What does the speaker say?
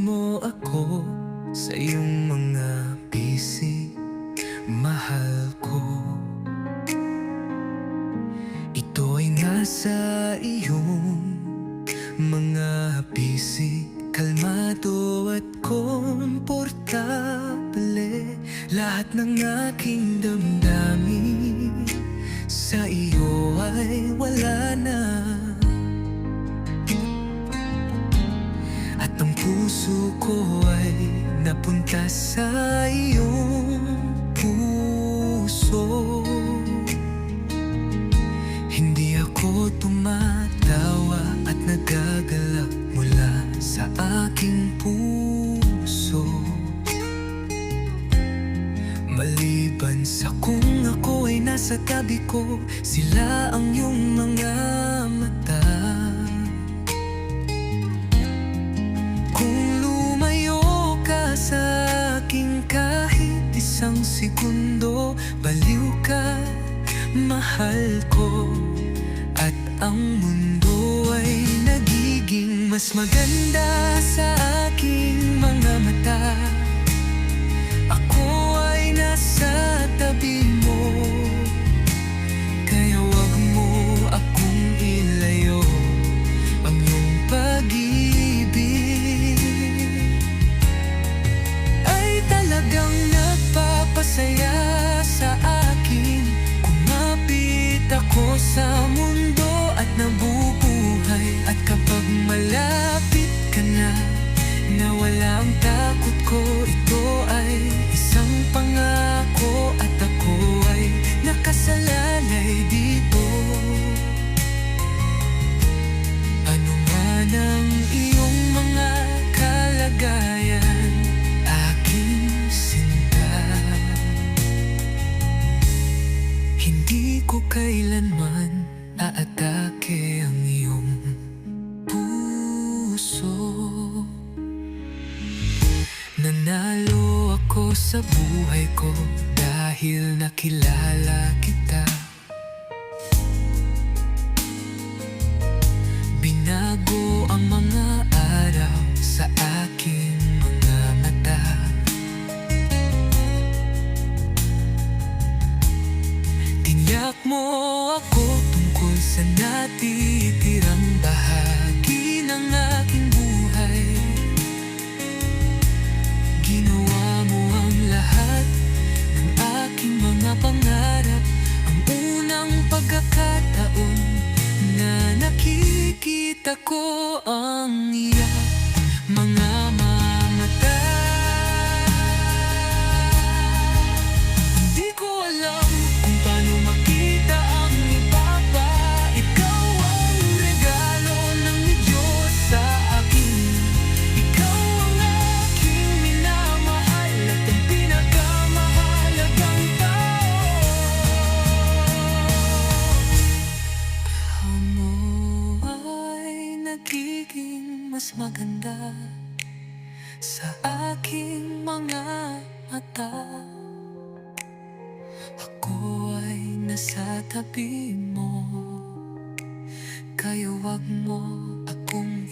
mo ako sa iyong mga bisig, mahal ko. Ito ay nasa iyong mga bisig, kalmado at komportable. Lahat ng aking damdamin sa iyo ay wala na, at ang puso ko ay napunta sa iyong puso. Hindi ako tumatawa at nagagalak mula sa aking puso, maliban sa kung ako ay nasa tabi ko, sila ang iyong mga mata. Kung lumayo ka sa akin kahit isang segundo, baliw ka, mahal ko. At ang mundo ay nagiging mas maganda sa aking mga mata. Ako ay nasa tabi mo, kaya wag mo akong ilayo. Ang iyong pag-ibig ay talagang nagpapasaya sa akin. Kumapit ako sa mundo at nabubuhay, at kapag malapit ka na, nawala ang takot ko. Ito ay isang pangako at ako ay nakasalalay dito. Ano man ang iyong mga kalagayan, aking sinta, hindi ko kailanman aatake ang iyong puso. Nanalo ako sa buhay ko dahil nakilala kita. Binago ang mga araw sa aking mga mata. Tiniyak mo ako tungkol sa natitirang bahagi ng aking buhay. Ginawa mo ang lahat ng aking mga pangarap. Ang unang pagkakataon na nakikita ko ang iyong mga mata. Hindi ko alam kung paano makita ang iba pa. Ikaw ang regalo ng Diyos sa akin. Ikaw ang aking minamahal at ang pinakamahalagang tao. Mo ay nagiging mas maganda sa aking mga mata. Ako ay nasa tabi mo, kaya wag mo akong